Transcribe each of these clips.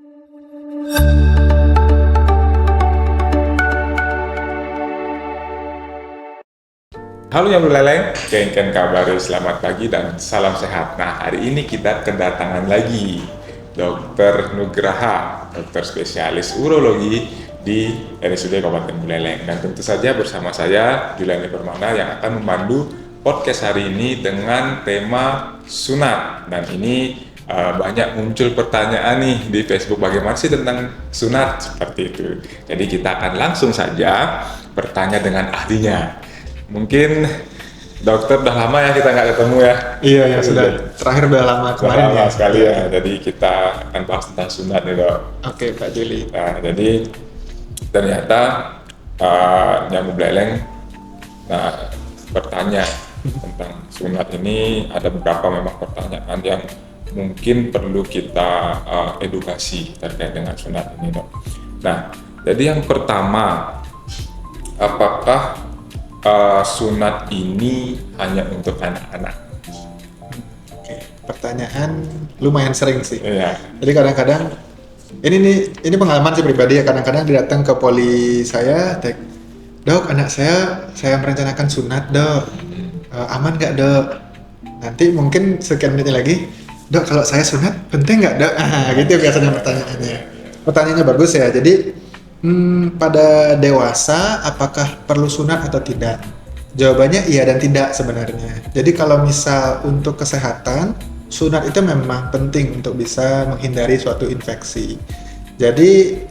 Halo yang beleleng, kengken kabar, selamat pagi dan salam sehat. Nah, hari ini kita kedatangan lagi Dr. Nugraha, dokter spesialis urologi di RSUD Kabupaten Buleleng. Dan tentu saja bersama saya, Juliani Permana, yang akan memandu podcast hari ini dengan tema sunat. Dan ini banyak muncul pertanyaan nih di Facebook, bagaimana sih tentang sunat seperti itu. Jadi kita akan langsung saja bertanya dengan ahlinya. Mungkin dokter udah lama ya kita nggak ketemu ya. Iya ya sudah. Terakhir udah lama kemarin lama ya. sekali ya. Jadi kita akan bahas tentang sunat nih dok. Oke Pak Juli. Nah jadi ternyata nyamuk beleleng bertanya tentang sunat ini, ada beberapa memang pertanyaan yang mungkin perlu kita edukasi terkait dengan sunat ini dok. Nah jadi yang pertama, apakah sunat ini hanya untuk anak-anak? Oke, pertanyaan lumayan sering sih. Iya. Jadi kadang-kadang ini pengalaman sih pribadi ya, kadang-kadang dia datang ke poli saya, dok anak saya merencanakan sunat dok, aman nggak dok? Nanti mungkin sekian menitnya lagi, dok kalau saya sunat penting nggak dok? Gitu biasanya pertanyaannya. Pertanyaannya bagus ya. Jadi pada dewasa apakah perlu sunat atau tidak? Jawabannya iya dan tidak sebenarnya. Jadi kalau misal untuk kesehatan, sunat itu memang penting untuk bisa menghindari suatu infeksi. Jadi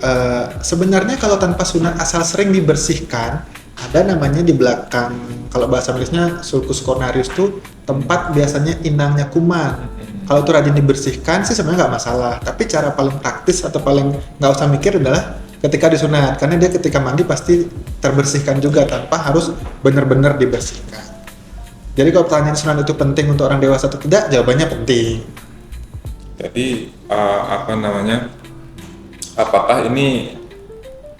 sebenarnya kalau tanpa sunat asal sering dibersihkan, ada namanya di belakang, kalau bahasa Inggrisnya sulcus coronarius itu tempat biasanya inangnya kuman. Kalau itu rajin dibersihkan sih sebenarnya nggak masalah. Tapi cara paling praktis atau paling nggak usah mikir adalah ketika disunat, karena dia ketika mandi pasti terbersihkan juga tanpa harus benar-benar dibersihkan. Jadi kalau pertanyaan sunat itu penting untuk orang dewasa atau tidak, jawabannya penting. Jadi apakah ini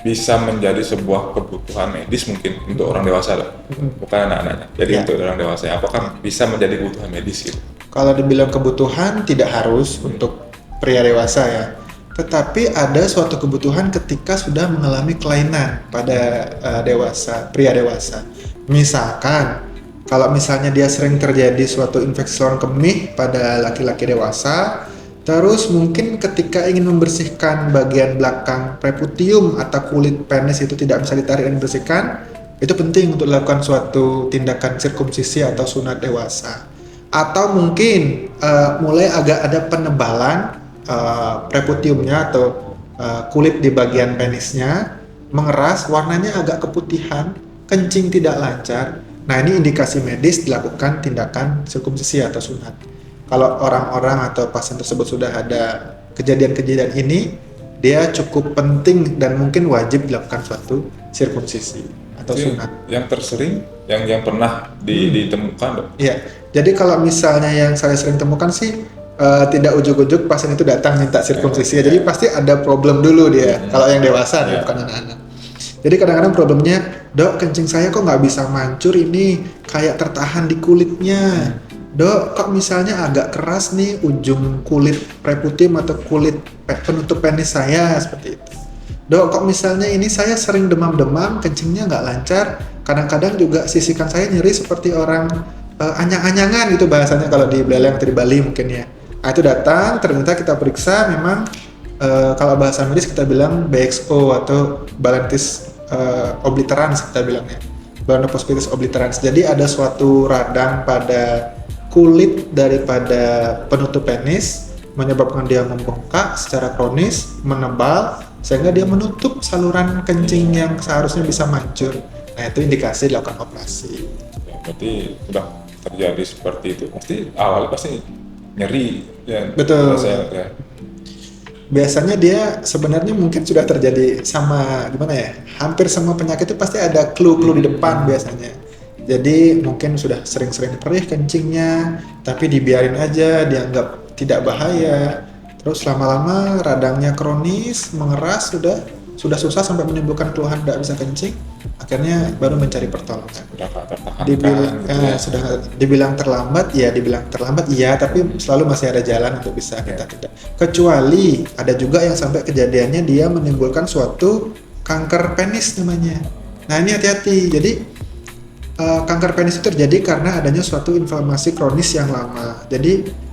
bisa menjadi sebuah kebutuhan medis mungkin untuk orang dewasa lah, bukan anak-anaknya. Jadi untuk orang dewasa, apakah bisa menjadi kebutuhan medis gitu? Kalau dibilang kebutuhan tidak harus untuk pria dewasa ya. Tetapi ada suatu kebutuhan ketika sudah mengalami kelainan pada pria dewasa. Misalkan, kalau misalnya dia sering terjadi suatu infeksi saluran kemih pada laki-laki dewasa, terus mungkin ketika ingin membersihkan bagian belakang preputium atau kulit penis itu tidak bisa ditarik dan dibersihkan, itu penting untuk dilakukan suatu tindakan sirkumsisi atau sunat dewasa. Atau mungkin mulai agak ada penebalan preputiumnya atau kulit di bagian penisnya mengeras, warnanya agak keputihan, kencing tidak lancar. Nah ini indikasi medis dilakukan tindakan sirkumsisi atau sunat. Kalau orang-orang atau pasien tersebut sudah ada kejadian-kejadian ini, dia cukup penting dan mungkin wajib dilakukan suatu sirkumsisi atau sunat. Yang tersering, yang pernah ditemukan dok? Iya, jadi kalau misalnya yang saya sering temukan sih tidak ujuk-ujuk pasien itu datang minta sirkumsisi, jadi pasti ada problem dulu dia. Kalau yang dewasa, bukan anak-anak. Jadi kadang-kadang problemnya, dok kencing saya kok nggak bisa mancur ini, kayak tertahan di kulitnya. Dok, kok misalnya agak keras nih ujung kulit preputium atau kulit penutup penis saya, seperti itu. Dok, kok misalnya ini saya sering demam-demam, kencingnya nggak lancar, kadang-kadang juga sisikan saya nyeri seperti orang anyang-anyangan gitu bahasanya kalau di Beleleng atau di Bali mungkin ya. Nah itu datang, ternyata kita periksa memang kalau bahasa medis kita bilang BXO atau Balantis obliterans kita bilangnya, Balanophosphitis obliterans. Jadi ada suatu radang pada kulit daripada penutup penis menyebabkan dia membengkak secara kronis, menebal, sehingga dia menutup saluran kencing yang seharusnya bisa mancur. Nah itu indikasi dilakukan operasi. Ya, berarti sudah terjadi seperti itu, awalnya pasti nyeri ya. Betul. Ya. Biasanya dia sebenarnya mungkin sudah terjadi sama gimana ya, hampir semua penyakit itu pasti ada clue-clue di depan biasanya. Jadi mungkin sudah sering-sering perih kencingnya, tapi dibiarin aja, dianggap tidak bahaya. Terus lama-lama radangnya kronis, mengeras, sudah sudah susah sampai menimbulkan keluhan tidak bisa kencing, akhirnya baru mencari pertolongan. Udah nggak tertahankan Dibilang gitu ya. sudah dibilang terlambat iya, tapi selalu masih ada jalan untuk bisa kita tidak. Kecuali ada juga yang sampai kejadiannya dia menimbulkan suatu kanker penis namanya. Nah ini hati-hati. Jadi kanker penis itu terjadi karena adanya suatu inflamasi kronis yang lama. Jadi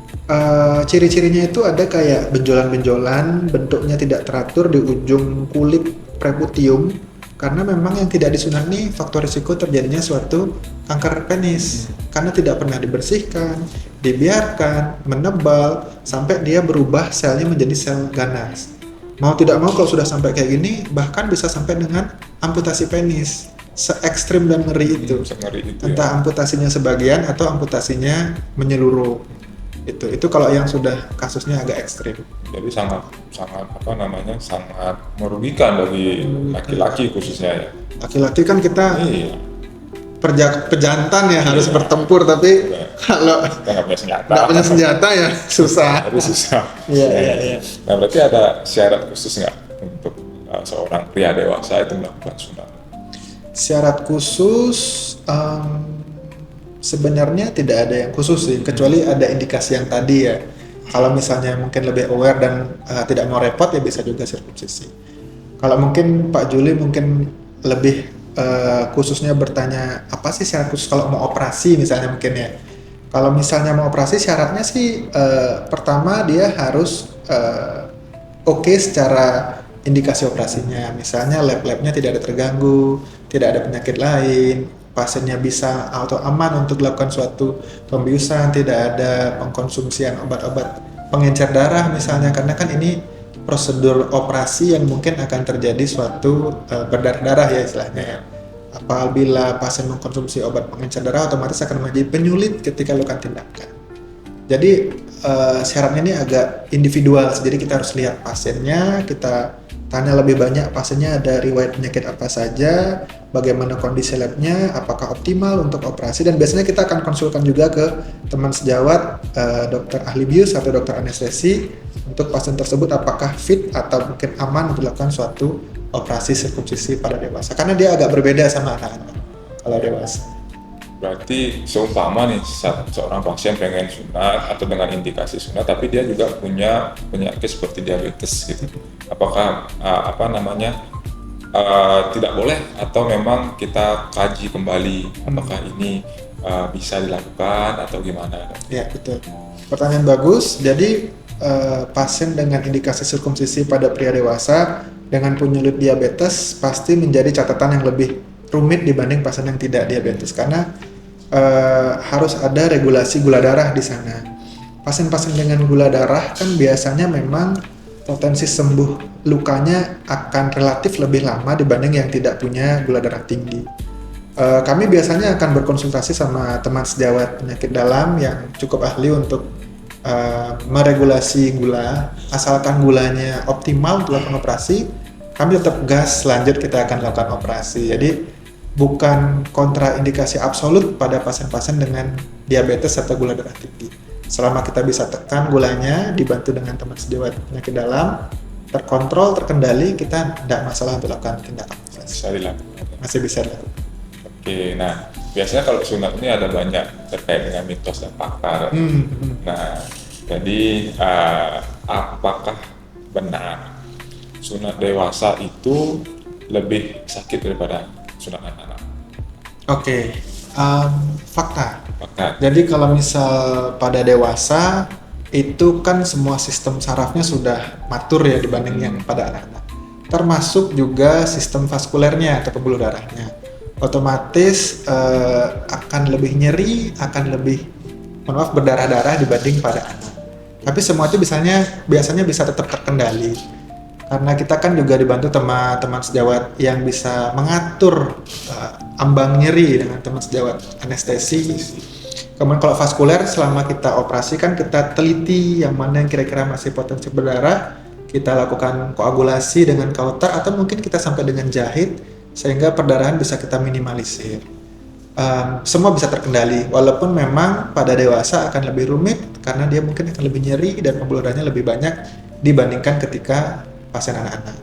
ciri-cirinya itu ada kayak benjolan-benjolan, bentuknya tidak teratur di ujung kulit preputium. Karena memang yang tidak disunat nih faktor risiko terjadinya suatu kanker penis. Karena tidak pernah dibersihkan, dibiarkan, menebal, sampai dia berubah selnya menjadi sel ganas. Mau tidak mau kalau sudah sampai kayak gini, bahkan bisa sampai dengan amputasi penis. Se-ekstrim dan ngeri itu. Ngeri itu Entah ya. amputasinya sebagian atau amputasinya menyeluruh. Itu kalau yang sudah kasusnya agak ekstrim. Jadi sangat sangat merugikan bagi laki-laki khususnya ya. Laki-laki kan kita Iya. pejantan ya, harus Iya. bertempur, tapi Iya. kalau Kita nggak punya senjata. nggak punya senjata ya susah. Tapi susah. Iya. Nah berarti ada syarat khusus nggak untuk seorang pria dewasa itu melakukan sunat? Syarat khusus sebenarnya tidak ada yang khusus sih, kecuali ada indikasi yang tadi ya. Kalau misalnya mungkin lebih aware dan tidak mau repot ya bisa juga sirkumsisi. Kalau mungkin Pak Juli mungkin lebih khususnya bertanya apa sih syarat khusus kalau mau operasi misalnya mungkin ya. Kalau misalnya mau operasi syaratnya sih pertama dia harus oke secara indikasi operasinya. Misalnya lab-labnya tidak ada terganggu, tidak ada penyakit lain, pasiennya bisa atau aman untuk melakukan suatu pembiusan, tidak ada pengkonsumsian obat-obat pengencer darah misalnya, karena kan ini prosedur operasi yang mungkin akan terjadi suatu berdarah-darah ya istilahnya ya. Apabila pasien mengkonsumsi obat pengencer darah otomatis akan menjadi penyulit ketika melakukan tindakan. Jadi syaratnya ini agak individual, jadi kita harus lihat pasiennya, kita tanya lebih banyak pasiennya ada riwayat penyakit apa saja, bagaimana kondisi labnya, apakah optimal untuk operasi, dan biasanya kita akan konsulkan juga ke teman sejawat, dokter ahli bius atau dokter anestesi untuk pasien tersebut apakah fit atau mungkin aman untuk dilakukan suatu operasi sirkumsisi pada dewasa, karena dia agak berbeda sama anak-anak kalau dewasa. Berarti seumpama nih seorang pasien pengen sunat atau dengan indikasi sunat, tapi dia juga punya penyakit seperti diabetes gitu. Apakah tidak boleh atau memang kita kaji kembali apakah ini bisa dilakukan atau gimana? Ya betul. Pertanyaan bagus. Jadi pasien dengan indikasi sirkumsisi pada pria dewasa dengan penyulit diabetes pasti menjadi catatan yang lebih rumit dibanding pasien yang tidak diabetes, karena harus ada regulasi gula darah di sana. Pasien-pasien dengan gula darah kan biasanya memang potensi sembuh lukanya akan relatif lebih lama dibanding yang tidak punya gula darah tinggi. Kami biasanya akan berkonsultasi sama teman sejawat penyakit dalam yang cukup ahli untuk meregulasi gula. Asalkan gulanya optimal untuk lakukan operasi, kami tetap gas lanjut kita akan lakukan operasi. Jadi bukan kontraindikasi absolut pada pasien-pasien dengan diabetes atau gula darah tinggi. Selama kita bisa tekan gulanya, dibantu dengan teman sejawat penyakit dalam, terkontrol, terkendali, kita tidak masalah untuk lakukan tindakan operasi. Bisa dilakukan. Masih bisa dilakukan. Oke, nah biasanya kalau sunat ini ada banyak terkait dengan mitos dan pakar. Nah, jadi apakah benar sunat dewasa itu lebih sakit daripada sunat anak-anak? Oke, fakta. Pakar. Jadi kalau misal pada dewasa itu kan semua sistem sarafnya sudah matur ya dibanding yang pada anak-anak. Termasuk juga sistem vaskulernya atau pembuluh darahnya. Otomatis akan lebih nyeri, akan lebih berdarah-darah dibanding pada anak. Tapi semua itu biasanya bisa tetap terkendali. Karena kita kan juga dibantu teman sejawat yang bisa mengatur ambang nyeri dengan teman sejawat anestesi. Kemudian kalau vaskuler selama kita operasi kan kita teliti yang mana yang kira-kira masih potensi berdarah, kita lakukan koagulasi dengan kauter atau mungkin kita sampai dengan jahit sehingga perdarahan bisa kita minimalisir. Semua bisa terkendali walaupun memang pada dewasa akan lebih rumit karena dia mungkin akan lebih nyeri dan pembuluh darahnya lebih banyak dibandingkan ketika pasien anak-anak.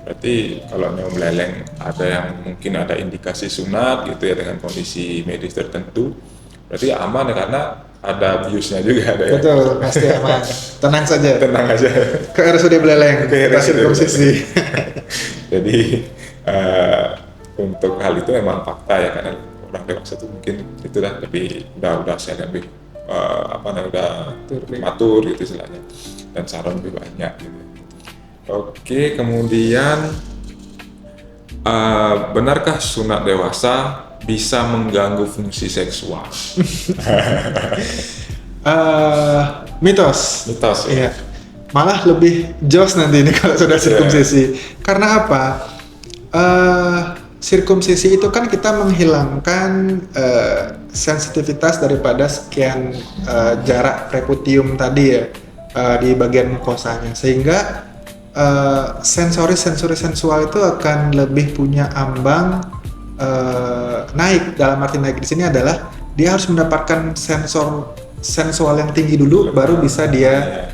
Berarti kalau neo meleleng ada yang mungkin ada indikasi sunat gitu ya dengan kondisi medis tertentu, berarti aman ya karena ada biusnya juga ada ya. Betul, pasti aman. Tenang saja. Tenang aja. Ke RSUD Beleleng, Ke kita RSUD sirkumsisi. Jadi eh, untuk hal itu memang fakta ya karena orang dewasa itu mungkin itulah lebih udah saya lebih udah matur gitu istilahnya dan saran lebih banyak gitu. Oke, kemudian benarkah sunat dewasa bisa mengganggu fungsi seksual? Mitos. Mitos ya? Iya. Malah lebih jos nanti ini kalau sudah sirkumsisi. Karena apa? Sirkumsisi itu kan kita menghilangkan sensitivitas daripada sekian jarak preputium tadi ya di bagian mukosanya, sehingga sensori sensual itu akan lebih punya ambang naik. Dalam arti naik di sini adalah dia harus mendapatkan sensor sensual yang tinggi dulu, baru bisa dia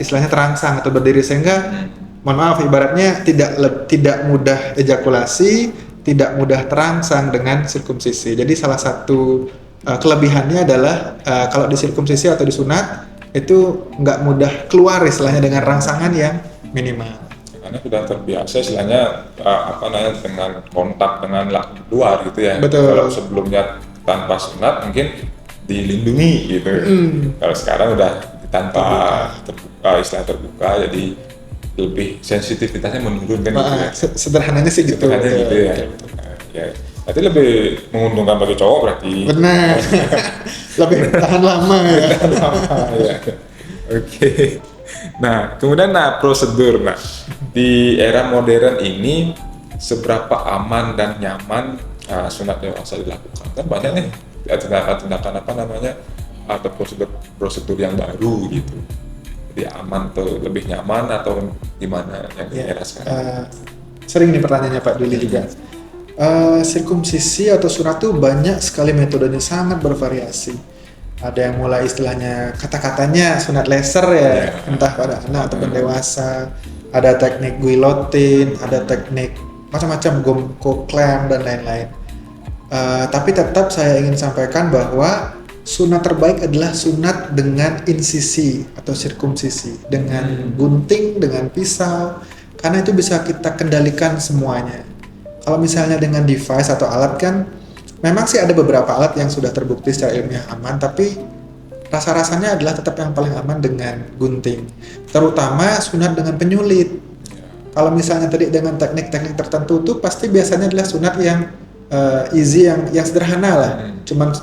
istilahnya terangsang atau berdiri, sehingga mohon maaf ibaratnya tidak mudah ejakulasi, tidak mudah terangsang dengan sirkumsisi. Jadi salah satu kelebihannya adalah kalau di sirkumsisi atau disunat itu nggak mudah keluar istilahnya dengan rangsangan yang minimal. Karena sudah terbiasa istilahnya dengan kontak dengan luar gitu ya. Betul. Kalau sebelumnya tanpa sunat mungkin dilindungi gitu. Kalau sekarang udah tanpa istilah terbuka, jadi lebih sensitivitasnya menurun kan gitu ya. Sederhananya sih gitu. Sederhananya gitu ya. Ya. Berarti lebih menguntungkan bagi cowok berarti. Benar. Lebih tahan lama ya. Ya. Oke. Nah, kemudian prosedur. Nah, di era modern ini seberapa aman dan nyaman sunat dewasa dilakukan? Kan banyak nih tindakan-tindakan atau prosedur yang baru gitu. Jadi aman atau lebih nyaman atau gimana yang di era sekarang? Sering nih pertanyaannya Pak Duli juga. Sirkumsisi atau sunat tuh banyak sekali metodenya, sangat bervariasi. Ada yang mulai istilahnya kata-katanya sunat laser ya, entah pada anak ataupun dewasa. Ada teknik guillotine, ada teknik macam-macam gomco clamp dan lain-lain. Tapi tetap saya ingin sampaikan bahwa sunat terbaik adalah sunat dengan insisi atau sirkumsisi, dengan gunting, dengan pisau, karena itu bisa kita kendalikan semuanya. Kalau misalnya dengan device atau alat kan, memang sih ada beberapa alat yang sudah terbukti secara ilmiah aman, tapi rasa-rasanya adalah tetap yang paling aman dengan gunting. Terutama sunat dengan penyulit. Kalau misalnya tadi dengan teknik-teknik tertentu tuh pasti biasanya adalah sunat yang easy, yang sederhana lah. Cuman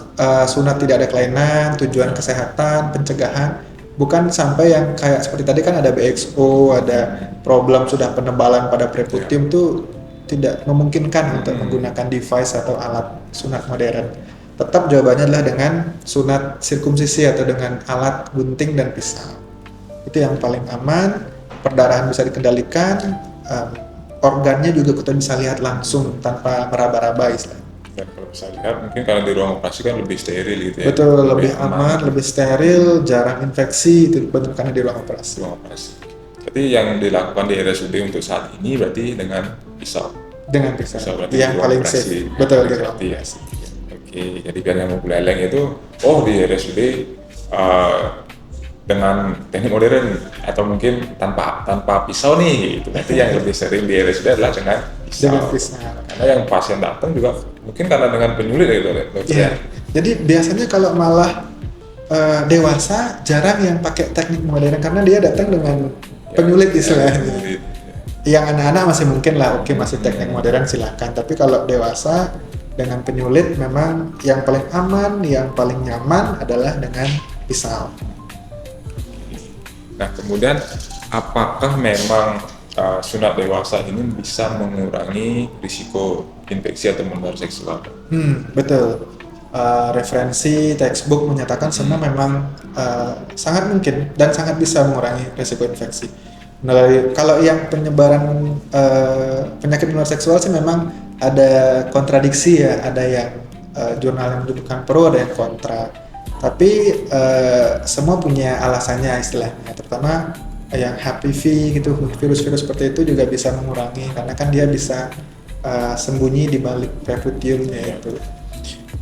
sunat tidak ada kelainan, tujuan kesehatan, pencegahan. Bukan sampai yang kayak seperti tadi kan ada BXO, ada problem sudah penebalan pada preputium tuh tidak memungkinkan untuk menggunakan device atau alat sunat modern. Tetap jawabannya adalah dengan sunat sirkumsisi atau dengan alat gunting dan pisau. Itu yang paling aman, perdarahan bisa dikendalikan, organnya juga kita bisa lihat langsung tanpa meraba-raba istilahnya. Dan kalau bisa lihat mungkin kalau di ruang operasi kan lebih steril gitu ya. Betul, lebih aman, lebih steril, jarang infeksi, itu benar karena di ruang operasi. Jadi yang dilakukan di RSUD untuk saat ini berarti dengan pisau. Dengan pisau. Berarti yang paling safe. Betul, di ruang operasi. Oke, jadi biar yang mau beleleng itu di RSUD dengan teknik modern atau mungkin tanpa pisau nih gitu. Berarti yang lebih sering di RSUD adalah dengan pisau. Dengan pisau. Karena yang pasien datang juga mungkin karena dengan penyulit gitu dokter. Iya. Jadi biasanya kalau malah dewasa jarang yang pakai teknik modern karena dia datang dengan penyulit istilahnya. Yang anak-anak masih mungkin lah, oke, masih teknik modern silakan. Tapi kalau dewasa dengan penyulit memang yang paling aman, yang paling nyaman adalah dengan pisau. Nah, kemudian apakah memang sunat dewasa ini bisa mengurangi risiko infeksi atau menular seksual? Betul. Referensi textbook menyatakan semua memang sangat mungkin dan sangat bisa mengurangi risiko infeksi. Kalau yang penyebaran penyakit menular seksual sih memang ada kontradiksi ya, ada yang jurnal yang menunjukkan pro, ada yang kontra. Tapi semua punya alasannya istilahnya, terutama yang HPV gitu, virus-virus seperti itu juga bisa mengurangi karena kan dia bisa sembunyi di balik preputiumnya itu.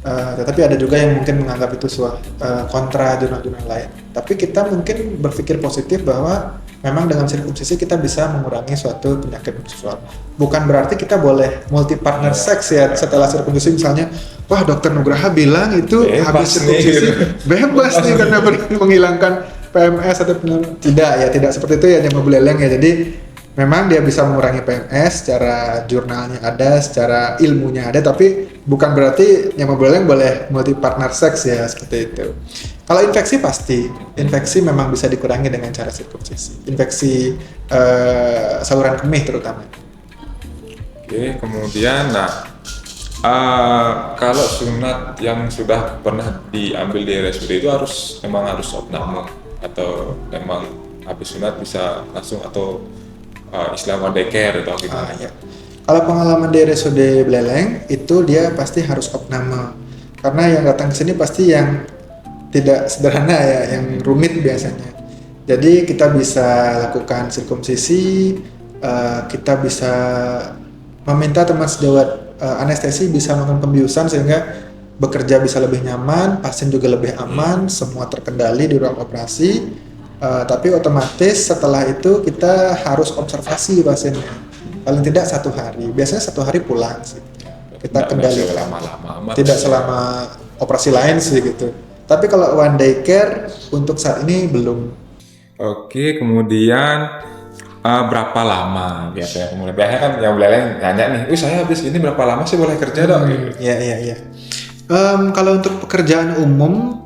Tetapi ada juga yang mungkin menganggap itu kontra jurnal-jurnal lain. Tapi kita mungkin berpikir positif bahwa memang dengan sirkumsisi kita bisa mengurangi suatu penyakit seksual. Bukan berarti kita boleh multi partner seks ya setelah sirkumsisi, misalnya, wah dokter Nugraha bilang itu habis sirkumsisi bebas nih karena menghilangkan PMS atau tidak seperti itu ya nyama beleleng ya. Jadi memang dia bisa mengurangi PMS, secara jurnalnya ada, secara ilmunya ada, tapi bukan berarti nyama beleleng boleh multi partner seks ya, seperti itu. Kalau infeksi pasti, infeksi memang bisa dikurangi dengan cara sirkumsisi. Infeksi saluran kemih terutama. Oke, kemudian kalau sunat yang sudah pernah diambil di RSUD itu memang harus opname atau memang habis sunat bisa langsung atau istilah daycare atau gimana? Ya. Kalau pengalaman di RSUD Beleleng itu dia pasti harus opname karena yang datang ke sini pasti yang tidak sederhana ya, yang rumit biasanya. Jadi kita bisa lakukan sirkumsisi, kita bisa meminta teman sejawat anestesi bisa melakukan pembiusan sehingga bekerja bisa lebih nyaman, pasien juga lebih aman, semua terkendali di ruang operasi. Tapi otomatis setelah itu kita harus observasi pasiennya paling tidak 1 hari. Biasanya 1 hari pulang sih. Kita kendali lama-lama. Tidak selama operasi lain sih gitu. Tapi kalau one day care untuk saat ini belum. Oke, kemudian berapa lama biasanya? Biasanya kan yang beleleng nanya nih, saya habis ini berapa lama sih boleh kerja dok? Iya. Kalau untuk pekerjaan umum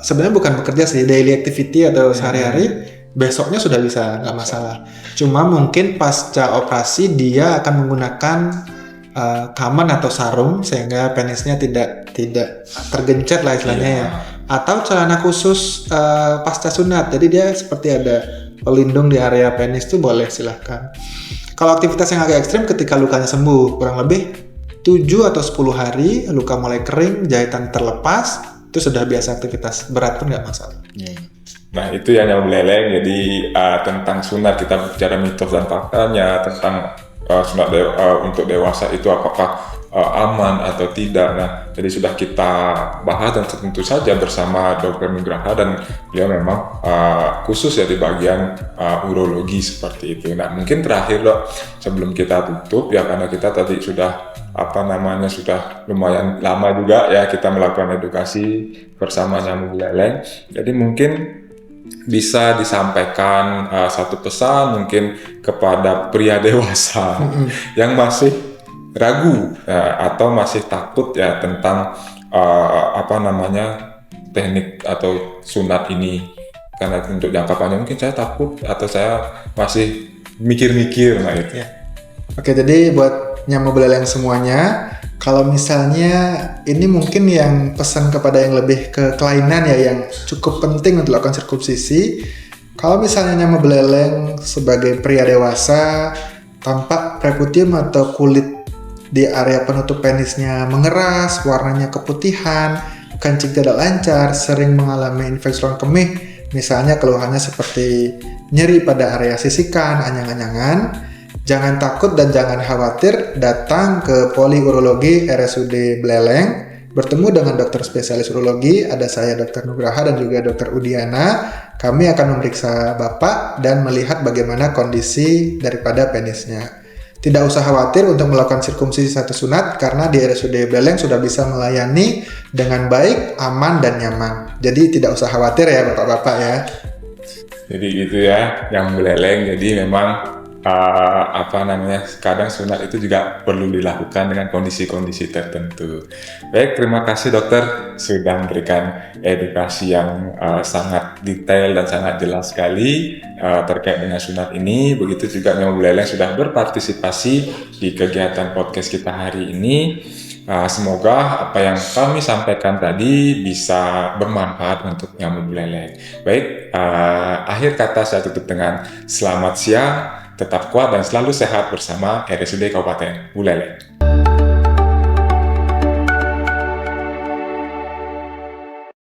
sebenarnya bukan bekerja sih, daily activity atau sehari-hari besoknya sudah bisa, nggak masalah. Cuma mungkin pasca operasi dia akan menggunakan kaman atau sarung sehingga penisnya tidak tergencet lah istilahnya ya. Atau celana khusus pasca sunat. Jadi dia seperti ada pelindung di area penis tuh boleh, silahkan. Kalau aktivitas yang agak ekstrim ketika lukanya sembuh, kurang lebih 7 atau 10 hari luka mulai kering, jahitan terlepas, itu sudah biasa aktivitas berat pun nggak masalah. Nah itu yang beleleng. Jadi tentang sunat kita bicara mitos dan faktanya tentang sunat untuk dewasa itu apakah aman atau tidak. Nah jadi sudah kita bahas dan tentu saja bersama Dr. Nugraha dan beliau memang khusus ya di bagian urologi seperti itu. Nah mungkin terakhir dok sebelum kita tutup ya, karena kita tadi sudah sudah lumayan lama juga ya kita melakukan edukasi bersama nyamuk beleleng. Jadi mungkin bisa disampaikan satu pesan mungkin kepada pria dewasa yang masih ragu atau masih takut ya tentang teknik atau sunat ini, karena untuk jangka panjang mungkin saya takut atau saya masih mikir-mikir gitu. Oke, jadi buat nyamuk beleleng semuanya, kalau misalnya ini mungkin yang pesan kepada yang lebih ke kelainan ya, yang cukup penting untuk lakukan sirkumsisi. Kalau misalnya nyamuk beleleng sebagai pria dewasa, tampak preputium atau kulit di area penutup penisnya mengeras, warnanya keputihan, kencing tidak lancar, sering mengalami infeksi saluran kemih, misalnya keluhannya seperti nyeri pada area sisikan, anyang-anyangan, jangan takut dan jangan khawatir, datang ke Poliurologi RSUD Beleleng, bertemu dengan dokter spesialis urologi, ada saya Dr. Nugraha dan juga Dr. Udiana. Kami akan memeriksa Bapak dan melihat bagaimana kondisi daripada penisnya. Tidak usah khawatir untuk melakukan sirkumsisi atau sunat karena di RSUD Beleleng sudah bisa melayani dengan baik, aman dan nyaman. Jadi tidak usah khawatir ya Bapak-bapak ya. Jadi gitu ya yang beleleng. Jadi memang kadang sunat itu juga perlu dilakukan dengan kondisi-kondisi tertentu. Baik, terima kasih dokter sudah memberikan edukasi yang sangat detail dan sangat jelas sekali terkait dengan sunat ini. Begitu juga nyamuk beleleng sudah berpartisipasi di kegiatan podcast kita hari ini. Semoga apa yang kami sampaikan tadi bisa bermanfaat untuk nyamuk beleleng. Baik, akhir kata saya tutup dengan selamat siang, tetap kuat dan selalu sehat bersama RSUD Kabupaten Buleleng.